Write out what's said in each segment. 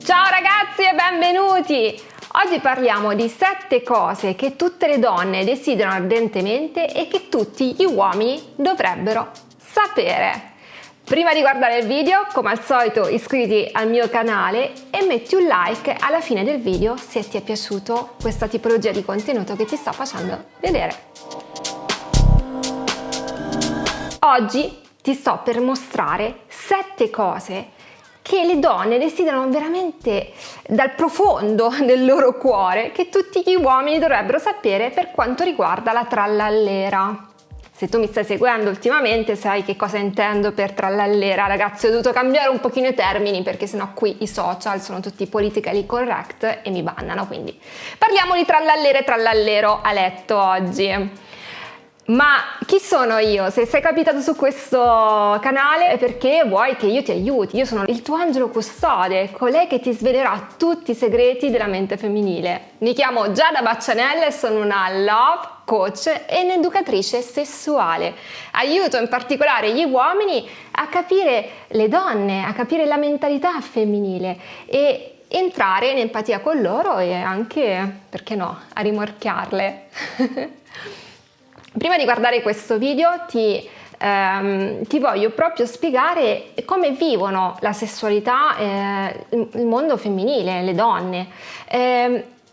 Ciao ragazzi e benvenuti! Oggi parliamo di 7 cose che tutte le donne desiderano ardentemente e che tutti gli uomini dovrebbero sapere. Prima di guardare il video, come al solito iscriviti al mio canale e metti un like alla fine del video se ti è piaciuto questa tipologia di contenuto che ti sto facendo vedere. Oggi ti sto per mostrare 7 cose che le donne desiderano veramente dal profondo del loro cuore, che tutti gli uomini dovrebbero sapere per quanto riguarda la trallallera. Se tu mi stai seguendo ultimamente sai che cosa intendo per trallallera. Ragazzi, ho dovuto cambiare un pochino i termini perché sennò qui i social sono tutti politically correct e mi bannano, quindi parliamo di trallallere e trallallero a letto oggi. Ma chi sono io? Se sei capitato su questo canale è perché vuoi che io ti aiuti. Io sono il tuo angelo custode, colei che ti svelerà tutti i segreti della mente femminile. Mi chiamo Giada Baccianella e sono una love coach e un'educatrice sessuale. Aiuto in particolare gli uomini a capire le donne, a capire la mentalità femminile e entrare in empatia con loro e anche, perché no, a rimorchiarle. Prima di guardare questo video ti voglio proprio spiegare come vivono la sessualità, il mondo femminile, le donne.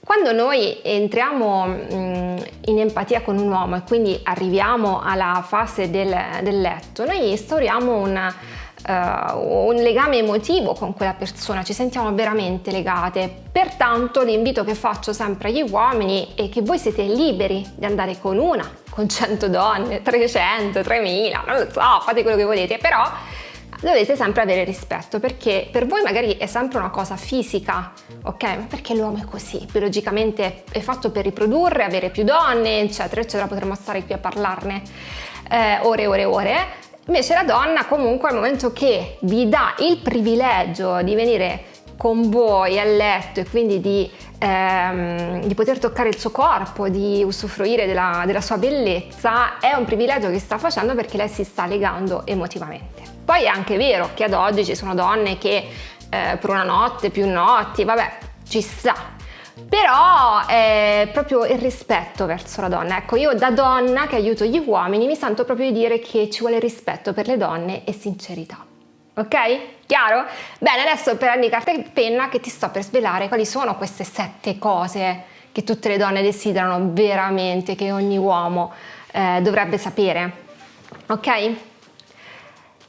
Quando noi entriamo in empatia con un uomo e quindi arriviamo alla fase del letto, noi instauriamo un legame emotivo con quella persona, ci sentiamo veramente legate. Pertanto l'invito che faccio sempre agli uomini è che voi siete liberi di andare con una, con 100 donne, 300, 3000, non lo so, fate quello che volete, però dovete sempre avere rispetto, perché per voi magari è sempre una cosa fisica, ok? Ma perché l'uomo è così, biologicamente è fatto per riprodurre, avere più donne, eccetera, eccetera, potremmo stare qui a parlarne ore e ore e ore. Invece la donna comunque al momento che vi dà il privilegio di venire con voi a letto e quindi di poter toccare il suo corpo, di usufruire della sua bellezza, è un privilegio che sta facendo perché lei si sta legando emotivamente. Poi è anche vero che ad oggi ci sono donne che per una notte, più notti, vabbè, ci sta. Però è proprio il rispetto verso la donna. Ecco, io da donna che aiuto gli uomini mi sento proprio di dire che ci vuole rispetto per le donne e sincerità. Ok? Chiaro? Bene, adesso prendi carta e penna che ti sto per svelare quali sono queste 7 cose che tutte le donne desiderano veramente, che ogni uomo dovrebbe sapere. Ok?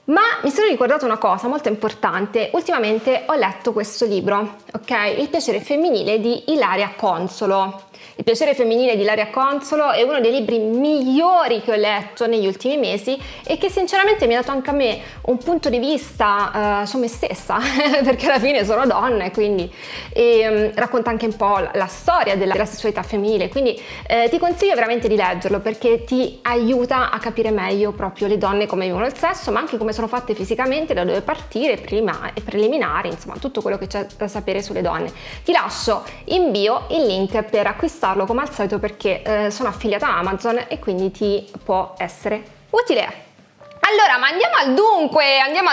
Ma mi sono ricordata una cosa molto importante. Ultimamente ho letto questo libro, ok? Il piacere femminile di Ilaria Consolo. Il piacere femminile di Ilaria Consolo è uno dei libri migliori che ho letto negli ultimi mesi e che sinceramente mi ha dato anche a me un punto di vista su me stessa, perché alla fine sono donna e quindi racconta anche un po' la storia della sessualità femminile, quindi ti consiglio veramente di leggerlo perché ti aiuta a capire meglio proprio le donne come vivono il sesso, ma anche come sono fatte fisicamente, da dove partire, preliminari, insomma tutto quello che c'è da sapere sulle donne. Ti lascio in bio il link per acquistarlo come al solito perché sono affiliata a Amazon e quindi ti può essere utile. Allora, ma andiamo al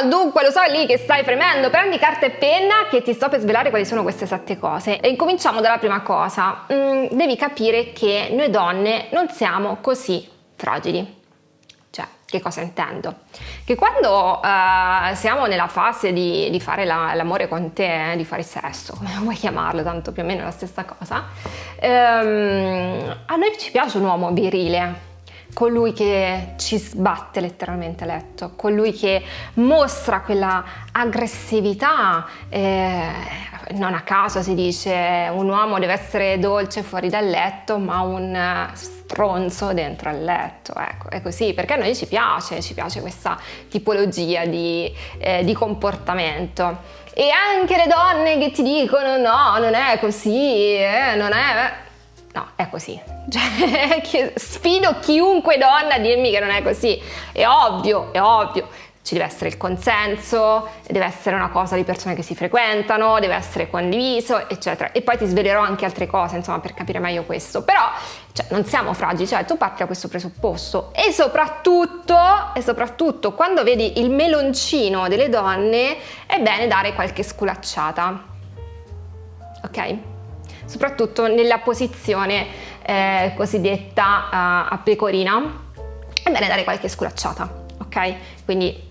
dunque, lo so lì che stai fremendo, prendi carta e penna che ti sto per svelare quali sono queste 7 cose. E incominciamo dalla prima cosa. Devi capire che noi donne non siamo così fragili. Cioè, che cosa intendo? Che quando siamo nella fase di fare l'amore con te, di fare sesso, come vuoi chiamarlo, tanto più o meno è la stessa cosa, a noi ci piace un uomo virile, colui che ci sbatte letteralmente a letto, colui che mostra quella aggressività, non a caso si dice un uomo deve essere dolce fuori dal letto ma un stronzo dentro al letto, ecco, è così, perché a noi ci piace questa tipologia di comportamento. E anche le donne che ti dicono no, non è così, non è... No, è così. Cioè, sfido chiunque donna a dirmi che non è così. È ovvio. Ci deve essere il consenso, deve essere una cosa di persone che si frequentano, deve essere condiviso, eccetera. E poi ti svelerò anche altre cose, insomma, per capire meglio questo. Però, cioè, non siamo fragili, cioè, tu parti da questo presupposto. E soprattutto, quando vedi il meloncino delle donne, è bene dare qualche sculacciata. ok? Soprattutto nella posizione cosiddetta a pecorina, è bene dare qualche sculacciata, ok? Quindi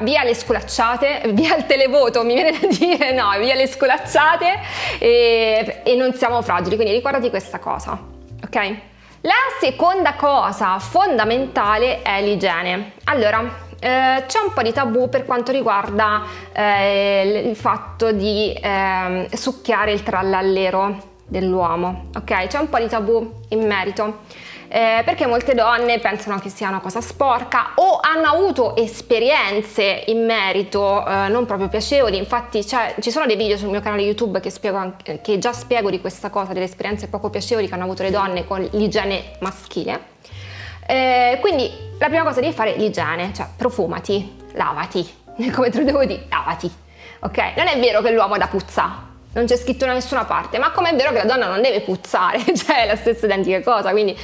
via le sculacciate, via il televoto, mi viene da dire, no, via le sculacciate e non siamo fragili, quindi ricordati questa cosa, ok? La seconda cosa fondamentale è l'igiene. Allora, c'è un po' di tabù per quanto riguarda il fatto di succhiare il trallallero dell'uomo, ok? C'è un po' di tabù in merito. Perché molte donne pensano che sia una cosa sporca o hanno avuto esperienze in merito non proprio piacevoli. Infatti ci sono dei video sul mio canale YouTube che già spiego di questa cosa, delle esperienze poco piacevoli che hanno avuto le donne con l'igiene maschile. Quindi la prima cosa devi fare è l'igiene, cioè profumati, lavati, come te lo devo dire, lavati, ok? Non è vero che l'uomo ha da puzza. Non c'è scritto da nessuna parte, ma come è vero che la donna non deve puzzare, cioè è la stessa identica cosa, quindi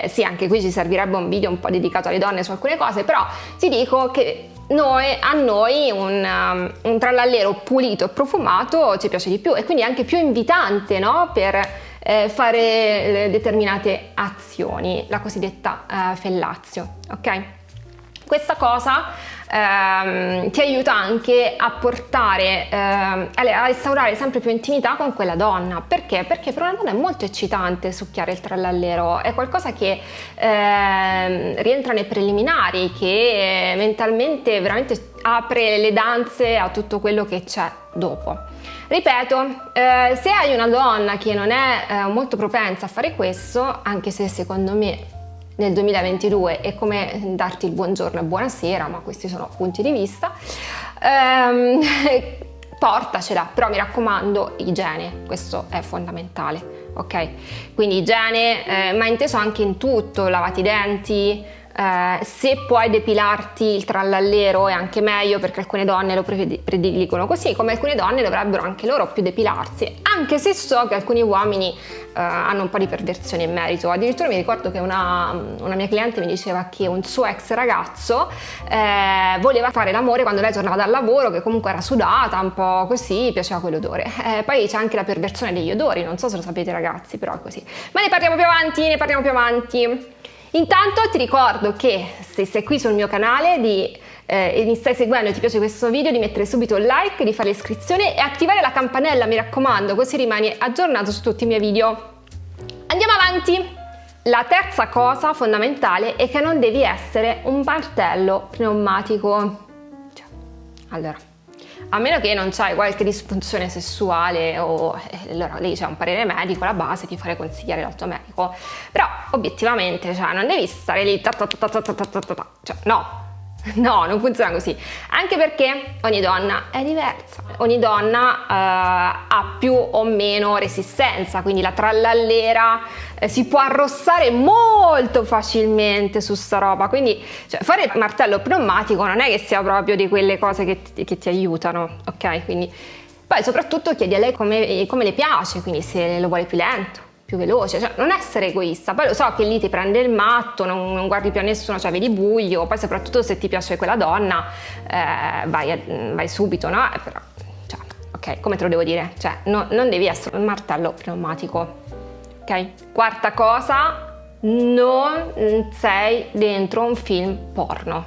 sì, anche qui ci servirebbe un video un po' dedicato alle donne su alcune cose, però ti dico che a noi un trallallero pulito e profumato ci piace di più e quindi è anche più invitante, no? Per fare determinate azioni, la cosiddetta fellazio, ok? Questa cosa ti aiuta anche a portare, a instaurare sempre più intimità con quella donna. Perché? Perché per una donna è molto eccitante succhiare il trallallero, è qualcosa che rientra nei preliminari, che mentalmente veramente apre le danze a tutto quello che c'è dopo. Ripeto, se hai una donna che non è molto propensa a fare questo, anche se secondo me nel 2022 è come darti il buongiorno e buonasera, ma questi sono punti di vista, portacela, però mi raccomando, igiene, questo è fondamentale, ok? Quindi igiene, ma inteso anche in tutto, lavati i denti, se puoi depilarti il trallallero è anche meglio, perché alcune donne lo prediligono così, come alcune donne dovrebbero anche loro più depilarsi, anche se so che alcuni uomini hanno un po' di perversione in merito. Addirittura mi ricordo che una mia cliente mi diceva che un suo ex ragazzo voleva fare l'amore quando lei tornava dal lavoro, che comunque era sudata, un po' così, piaceva quell'odore. Poi c'è anche la perversione degli odori, non so se lo sapete ragazzi, però è così. Ma ne parliamo più avanti. Intanto ti ricordo che se sei qui sul mio canale e mi stai seguendo e ti piace questo video, di mettere subito il like, di fare l'iscrizione e attivare la campanella, mi raccomando, così rimani aggiornato su tutti i miei video. Andiamo avanti! La terza cosa fondamentale è che non devi essere un martello pneumatico. Allora, a meno che non c'hai qualche disfunzione sessuale o allora lì c'è un parere medico, la base ti farei consigliare dal tuo medico, però obiettivamente non devi stare lì no, non funziona così, anche perché ogni donna è diversa, ogni donna ha più o meno resistenza, quindi la trallallera si può arrossare molto facilmente su sta roba, quindi fare il martello pneumatico non è che sia proprio di quelle cose che ti aiutano, ok? Quindi poi soprattutto chiedi a lei come le piace, quindi se lo vuole più lento, più veloce, non essere egoista. Poi lo so che lì ti prende il matto, non guardi più a nessuno, vedi buio, poi soprattutto se ti piace quella donna vai subito, no? Però, ok, come te lo devo dire? Non devi essere un martello pneumatico, ok? Quarta cosa, non sei dentro un film porno.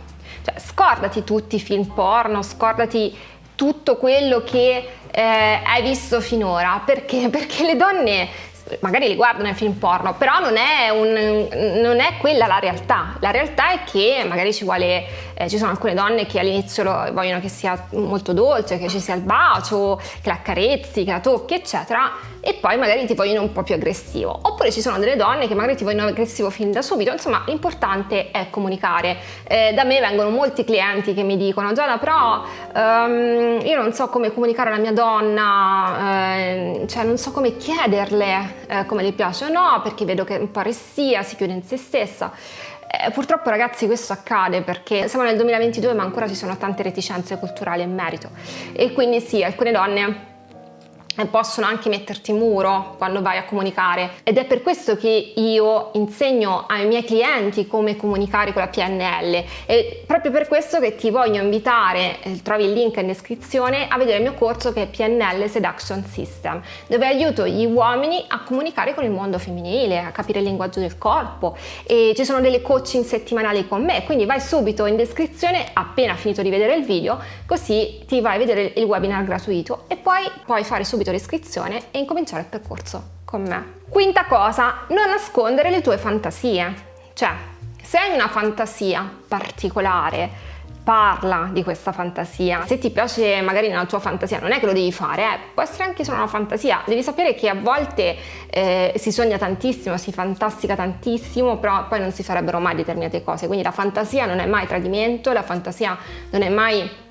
Scordati tutti i film porno, scordati tutto quello che hai visto finora. Perché? Perché le donne magari li guardano i film porno, però non è quella la realtà. La realtà è che magari ci sono alcune donne che all'inizio vogliono che sia molto dolce, che ci sia il bacio, che la accarezzi, che la tocchi, eccetera, e poi magari ti vogliono un po' più aggressivo. Oppure ci sono delle donne che magari ti vogliono aggressivo fin da subito. Insomma, l'importante è comunicare. Da me vengono molti clienti che mi dicono: Giada, però io non so come comunicare alla mia donna, non so come chiederle come le piace o no, perché vedo che è un po' restia, si chiude in se stessa. Purtroppo ragazzi questo accade perché siamo nel 2022 ma ancora ci sono tante reticenze culturali in merito, e quindi sì, alcune donne possono anche metterti muro quando vai a comunicare, ed è per questo che io insegno ai miei clienti come comunicare con la PNL, e proprio per questo che ti voglio invitare, trovi il link in descrizione, a vedere il mio corso che è PNL Seduction System, dove aiuto gli uomini a comunicare con il mondo femminile, a capire il linguaggio del corpo, e ci sono delle coaching settimanali con me, quindi vai subito in descrizione appena finito di vedere il video, così ti vai a vedere il webinar gratuito e poi puoi fare subito l'iscrizione e incominciare il percorso con me. Quinta cosa, non nascondere le tue fantasie. Cioè, se hai una fantasia particolare, parla di questa fantasia. Se ti piace magari nella tua fantasia, non è che lo devi fare, può essere anche solo una fantasia. Devi sapere che a volte si sogna tantissimo, si fantastica tantissimo, però poi non si farebbero mai determinate cose. Quindi la fantasia non è mai tradimento, la fantasia non è mai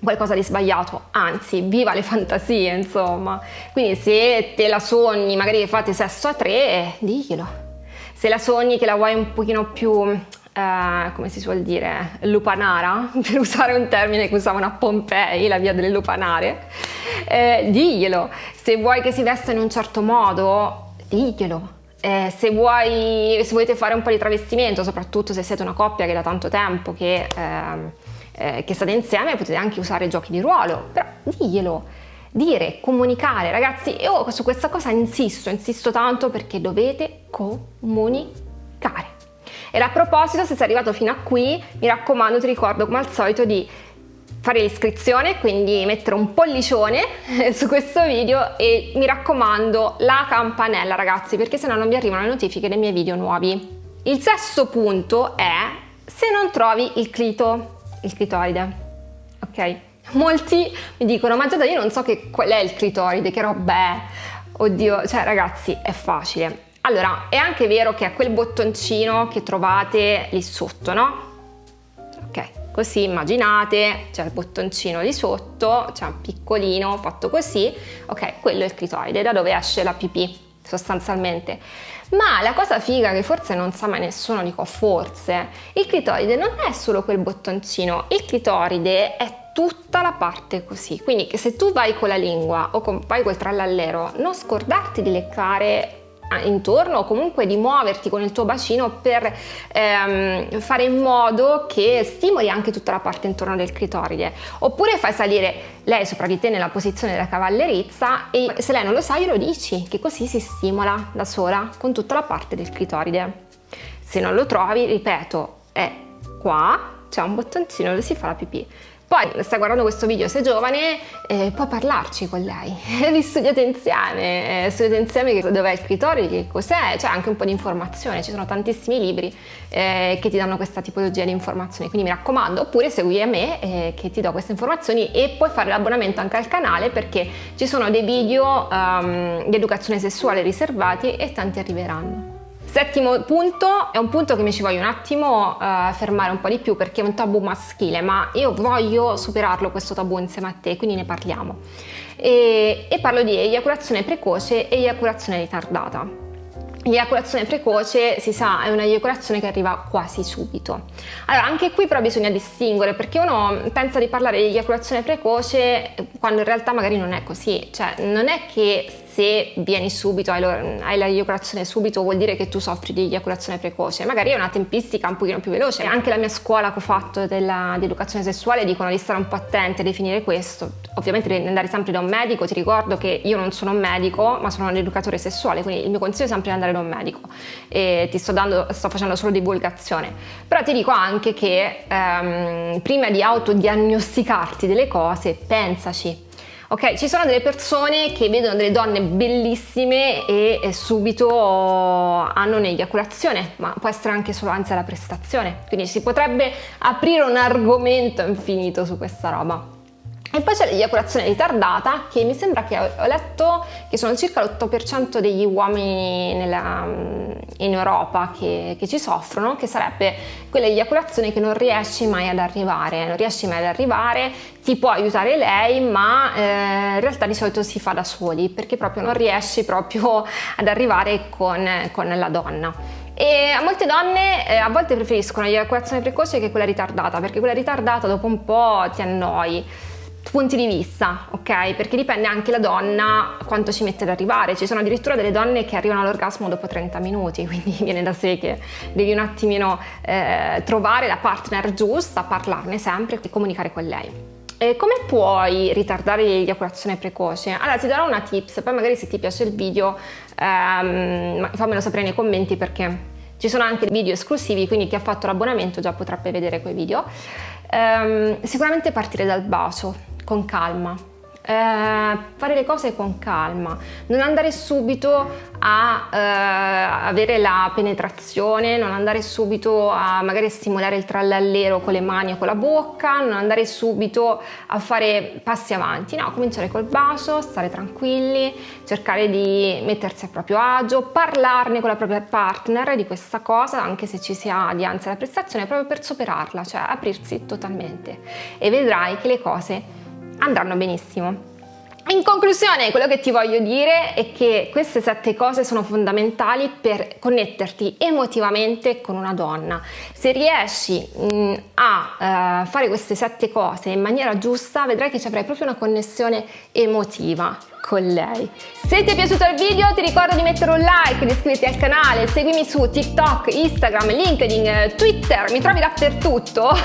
qualcosa di sbagliato, anzi, viva le fantasie, insomma. Quindi se te la sogni magari che fate sesso a tre, diglielo. Se la sogni che la vuoi un pochino più come si suol dire, lupanara, per usare un termine che usavano a Pompei, la via delle lupanare, diglielo. Se vuoi che si vesta in un certo modo, diglielo. Se volete fare un po' di travestimento, soprattutto se siete una coppia che da tanto tempo che state insieme, potete anche usare giochi di ruolo, però diglielo. Dire, comunicare, ragazzi, io su questa cosa insisto tanto, perché dovete comunicare. E a proposito, se sei arrivato fino a qui, mi raccomando, ti ricordo come al solito di fare l'iscrizione, quindi mettere un pollicione su questo video, e mi raccomando la campanella, ragazzi, perché sennò non vi arrivano le notifiche dei miei video nuovi. Il sesto punto è se non trovi il clitoride, ok? Molti mi dicono, ma Giada, io non so qual è il clitoride, che roba è, oddio, cioè ragazzi, è facile. Allora, è anche vero che è quel bottoncino che trovate lì sotto, no? Ok, così immaginate, c'è il bottoncino lì sotto, c'è un piccolino fatto così, ok, quello è il clitoride, da dove esce la pipì, sostanzialmente. Ma la cosa figa che forse non sa mai nessuno, dico forse, il clitoride non è solo quel bottoncino, il clitoride è tutta la parte così, quindi che se tu vai con la lingua o vai col trallallero, non scordarti di leccare intorno, o comunque di muoverti con il tuo bacino per fare in modo che stimoli anche tutta la parte intorno del clitoride, oppure fai salire lei sopra di te nella posizione della cavallerizza, e se lei non lo sa glielo dici, che così si stimola da sola con tutta la parte del clitoride. Se non lo trovi, ripeto, è qua, c'è un bottoncino dove si fa la pipì. Poi stai guardando questo video, sei giovane, puoi parlarci con lei, vi studiate insieme dov'è il clitoride, che cos'è, c'è anche un po' di informazione, ci sono tantissimi libri che ti danno questa tipologia di informazioni, quindi mi raccomando, oppure segui a me che ti do queste informazioni, e puoi fare l'abbonamento anche al canale, perché ci sono dei video di educazione sessuale riservati e tanti arriveranno. Settimo punto, è un punto che mi ci voglio un attimo fermare un po' di più, perché è un tabù maschile, ma io voglio superarlo questo tabù insieme a te, quindi ne parliamo. E parlo di eiaculazione precoce e eiaculazione ritardata. L'eiaculazione precoce, si sa, è un'eiaculazione che arriva quasi subito. Allora, anche qui però bisogna distinguere, perché uno pensa di parlare di eiaculazione precoce quando in realtà magari non è così. Cioè, non è che se vieni subito, hai l'eiaculazione subito, vuol dire che tu soffri di eiaculazione precoce. Magari è una tempistica un pochino più veloce. Anche la mia scuola che ho fatto di educazione sessuale dicono di stare un po' attenti a definire questo. Ovviamente devi andare sempre da un medico. Ti ricordo che io non sono un medico, ma sono un educatore sessuale, quindi il mio consiglio è sempre di andare da un medico, e sto facendo solo divulgazione. Però ti dico anche che prima di autodiagnosticarti delle cose, pensaci. Ok, ci sono delle persone che vedono delle donne bellissime e subito hanno un'eiaculazione, ma può essere anche solo ansia alla prestazione, quindi si potrebbe aprire un argomento infinito su questa roba. E poi c'è l'eiaculazione ritardata, che mi sembra che ho letto che sono circa l'8% degli uomini in Europa che ci soffrono, che sarebbe quell'eiaculazione che non riesci mai ad arrivare, ti può aiutare lei, ma in realtà di solito si fa da soli, perché proprio non riesci proprio ad arrivare con la donna. E a molte donne a volte preferiscono l'eiaculazione precoce che quella ritardata, perché quella ritardata dopo un po' ti annoi. punti di vista, ok? Perché dipende anche la donna quanto ci mette ad arrivare. Ci sono addirittura delle donne che arrivano all'orgasmo dopo 30 minuti, quindi viene da sé che devi un attimino trovare la partner giusta, parlarne sempre e comunicare con lei. Come puoi ritardare l'eiaculazione precoce? Allora ti darò una tips, poi magari se ti piace il video fammelo sapere nei commenti, perché ci sono anche video esclusivi, quindi chi ha fatto l'abbonamento già potrà vedere quei video. Sicuramente partire dal bacio, con calma, fare le cose con calma, non andare subito a avere la penetrazione, non andare subito a magari stimolare il trallallero con le mani o con la bocca, non andare subito a fare passi avanti, no, cominciare col bacio, stare tranquilli, cercare di mettersi a proprio agio, parlarne con la propria partner di questa cosa, anche se ci si ha di ansia alla prestazione, proprio per superarla, cioè aprirsi totalmente, e vedrai che le cose andranno benissimo. In conclusione, quello che ti voglio dire è che queste 7 cose sono fondamentali per connetterti emotivamente con una donna. Se riesci a fare queste 7 cose in maniera giusta, vedrai che ci avrai proprio una connessione emotiva con lei. Se ti è piaciuto il video ti ricordo di mettere un like, di iscriverti al canale, seguimi su TikTok, Instagram, LinkedIn, Twitter, mi trovi dappertutto,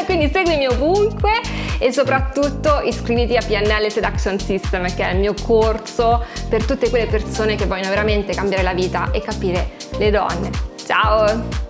quindi seguimi ovunque e soprattutto iscriviti a PNL Seduction System, che è il mio corso per tutte quelle persone che vogliono veramente cambiare la vita e capire le donne. Ciao!